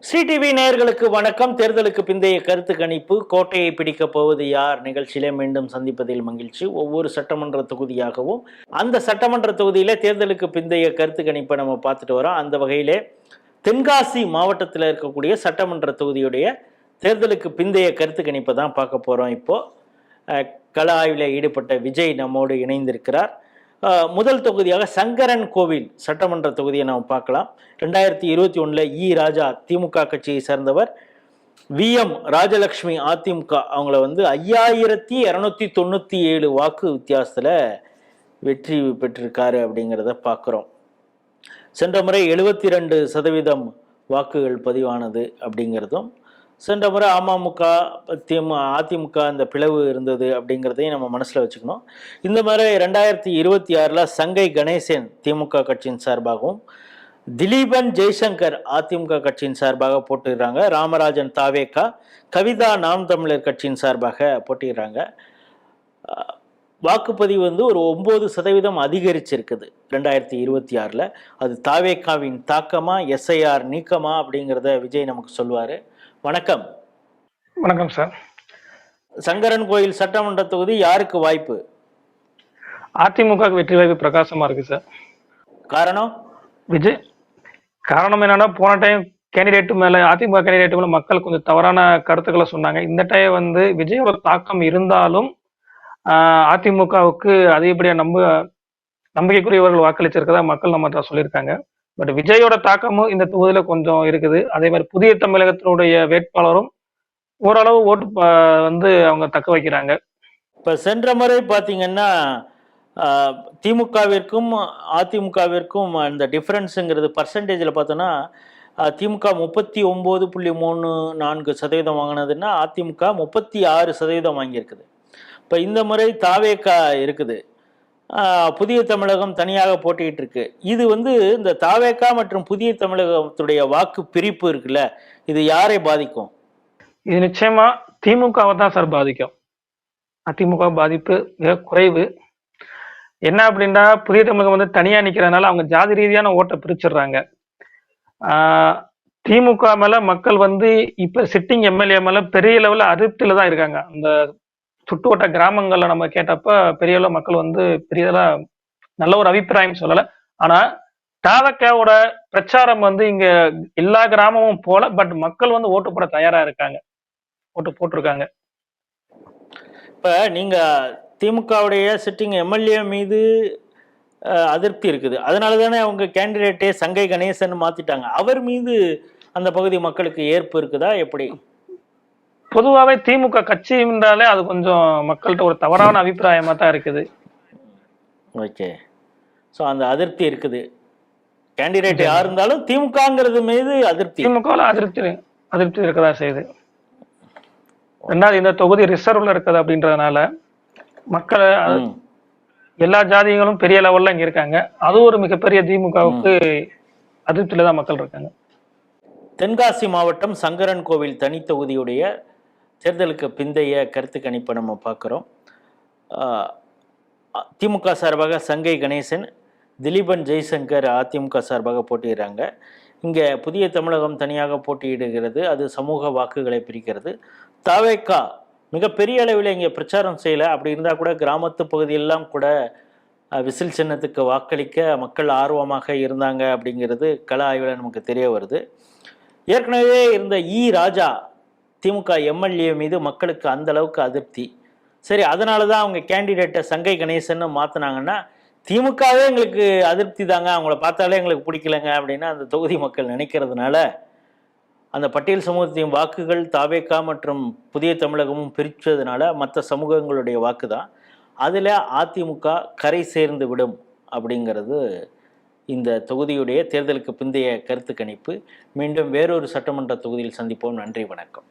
Sri TV நேயர்களுக்கு வணக்கம். தேர்தலுக்கு பிந்தைய கருத்து கணிப்பு, கோட்டையை பிடிக்கப் போவது யார் நிகழ்ச்சியிலே மீண்டும் சந்திப்பதில் மகிழ்ச்சி. ஒவ்வொரு சட்டமன்ற தொகுதியாகவும் அந்த சட்டமன்ற தொகுதியிலே தேர்தலுக்கு பிந்தைய கருத்து கணிப்பை நம்ம பார்த்துட்டு வரோம். அந்த வகையிலே தென்காசி மாவட்டத்தில் இருக்கக்கூடிய சட்டமன்ற தொகுதியுடைய தேர்தலுக்கு பிந்தைய கருத்து கணிப்பை தான் பார்க்க போகிறோம். இப்போது கள ஆய்வில் ஈடுபட்ட விஜய் நம்மோடு இணைந்திருக்கிறார். முதல் தொகுதியாக சங்கரன் கோவில் சட்டமன்ற தொகுதியை நாம் பார்க்கலாம். 2021 ராஜா திமுக கட்சியை சேர்ந்தவர், VM ராஜலட்சுமி அதிமுக அவங்கள 5297 வாக்கு வித்தியாசத்தில் வெற்றி பெற்றிருக்காரு அப்படிங்கிறத பார்க்குறோம். சென்ற முறை 72% வாக்குகள் பதிவானது அப்படிங்கிறதும், சென்ற முறை அமமுக அதிமுக அந்த பிளவு இருந்தது அப்படிங்கிறதையும் நம்ம மனசில் வச்சுக்கணும். இந்த மாதிரி 2026 சங்கை கணேசன் திமுக கட்சியின் சார்பாகவும், திலீபன் ஜெய்சங்கர் அதிமுக கட்சியின் சார்பாக போட்டிடுறாங்க. ராமராஜன் தாவேகா, கவிதா நாம் தமிழர் கட்சியின் சார்பாக போட்டிடுறாங்க. வாக்குப்பதிவு ஒரு 9% அதிகரிச்சிருக்குது 2026. அது தாவேகாவின் தாக்கமா, SIR நீக்கமா அப்படிங்கிறத விஜய் நமக்கு சொல்லுவார். வணக்கம். வணக்கம் சார். சங்கரன் கோயில் சட்டமன்ற தொகுதி யாருக்கு வாய்ப்பு? அதிமுக வெற்றி வாய்ப்பு பிரகாசமா இருக்கு சார். காரணம்? விஜய். காரணம் என்னன்னா, போன டைம் கேண்டிடேட் மேல அதிமுக கேண்டிடேட் மேல மக்கள் கொஞ்சம் தவறான கருத்துக்களை சொன்னாங்க. இந்த டைம் விஜயோட தாக்கம் இருந்தாலும் அதிமுகவுக்கு அதிகப்படியா நம்பிக்கைக்குரியவர்கள் வாக்களிச்சிருக்கதா மக்கள் நம்ம சொல்லியிருக்காங்க. பட் விஜயோட தாக்கமும் இந்த தொகுதியில கொஞ்சம் இருக்குது. அதே மாதிரி புதிய தமிழகத்தினுடைய வேட்பாளரும் ஓரளவு ஓட்டு அவங்க தக்க வைக்கிறாங்க. இப்ப சென்ற முறை பாத்தீங்கன்னா திமுகவிற்கும் அதிமுகவிற்கும் அந்த டிஃபரன்ஸுங்கிறது பர்சன்டேஜில் பார்த்தோன்னா, திமுக 39.34% வாங்கினதுன்னா அதிமுக 36% வாங்கியிருக்குது. இப்போ இந்த முறை தாவேகா இருக்குது, புதிய தமிழகம் தனியாக போட்டிட்டு இருக்கு. இது இந்த தாவேகா மற்றும் புதிய தமிழகத்துடைய வாக்கு பிரிப்பு இருக்குல்ல, இது யாரை பாதிக்கும்? இது நிச்சயமா திமுகவை தான் சார் பாதிக்கும். அதிமுக பாதிப்பு மிக குறைவு. என்ன அப்படின்னா, புதிய தமிழகம் தனியா நிக்கிறதுனால அவங்க ஜாதி ரீதியான ஓட்டை பிரிச்சிடுறாங்க. திமுக மேல மக்கள் இப்ப சிட்டிங் எம்எல்ஏ மேல பெரிய லெவல்ல அதிருப்தியில தான் இருக்காங்க. அந்த சுற்றுவட்ட கிராமங்கள்ல நம்ம கேட்டப்ப பெரிய அளவு மக்கள் பெரியதா நல்ல ஒரு அபிப்பிராயம் சொல்லல. ஆனா தாவேகாவோட பிரச்சாரம் இங்க எல்லா கிராமமும் போல, பட் மக்கள் ஓட்டு போட தயாரா இருக்காங்க, ஓட்டு போட்டிருக்காங்க. இப்ப நீங்க திமுகவுடைய சிட்டிங் எம்எல்ஏ மீது அதிருப்தி இருக்குது, அதனால தானே அவங்க கேண்டிடேட்டே சங்கை கணேசன் மாத்திட்டாங்க. அவர் மீது அந்த பகுதி மக்களுக்கு ஏற்பு இருக்குதா எப்படி? பொதுவாகவே திமுக கட்சி என்றாலே அது கொஞ்சம் மக்கள்கிட்ட ஒரு தவறான அபிப்பிராயமா தான் இருக்குது. ஓகே, ஸோ அந்த அதிருப்தி இருக்குது. கேண்டிடேட் யார் இருந்தாலும் திமுகங்கிறது மீது அதிருப்தி, திமுக அதிருப்தி இருக்கதா செய்யுது. ரெண்டாவது, இந்த தொகுதி ரிசர்வ்ல இருக்குது அப்படின்றதுனால மக்கள் எல்லா ஜாதிகளும் பெரிய லெவல்ல இங்க இருக்காங்க. அது ஒரு மிகப்பெரிய திமுகவுக்கு அதிருப்தியில தான் மக்கள் இருக்காங்க. தென்காசி மாவட்டம் சங்கரன் கோவில் தனி தொகுதியுடைய தேர்தலுக்கு பிந்தைய கருத்து கணிப்பை நம்ம பார்க்குறோம். திமுக சார்பாக சங்கை கணேசன், திலீபன் ஜெய்சங்கர் அதிமுக சார்பாக போட்டியிடுறாங்க. இங்கே புதிய தமிழகம் தனியாக போட்டியிடுகிறது, அது சமூக வாக்குகளை பிரிக்கிறது. தாவேகா மிகப்பெரிய அளவில் இங்கே பிரச்சாரம் செய்யலை. அப்படி இருந்தால் கூட கிராமத்து பகுதியெல்லாம் கூட விசில் சின்னத்துக்கு வாக்களிக்க மக்கள் ஆர்வமாக இருந்தாங்க அப்படிங்கிறது கள ஆய்வில் நமக்கு தெரிய வருது. ஏற்கனவே இருந்த ராஜா திமுக எம்எல்ஏ மீது மக்களுக்கு அந்த அளவுக்கு அதிருப்தி. சரி, அதனால தான் அவங்க கேண்டிடேட்டை சங்கை கணேசன் மாற்றினாங்கன்னா, திமுகவே எங்களுக்கு அதிருப்தி தாங்க, அவங்கள பார்த்தாலே எங்களுக்கு பிடிக்கலங்க அப்படின்னு அந்த தொகுதி மக்கள் நினைக்கிறதுனால அந்த பட்டியல் சமூகத்தின் வாக்குகள் தாவேகா மற்றும் புதிய தமிழகமும் பிரித்ததுனால மற்ற சமூகங்களுடைய வாக்கு தான் அதில் அதிமுக கரை சேர்ந்து விடும் அப்படிங்கிறது இந்த தொகுதியுடைய தேர்தலுக்கு பிந்தைய கருத்து கணிப்பு. மீண்டும் வேறொரு சட்டமன்ற தொகுதியில் சந்திப்போம். நன்றி, வணக்கம்.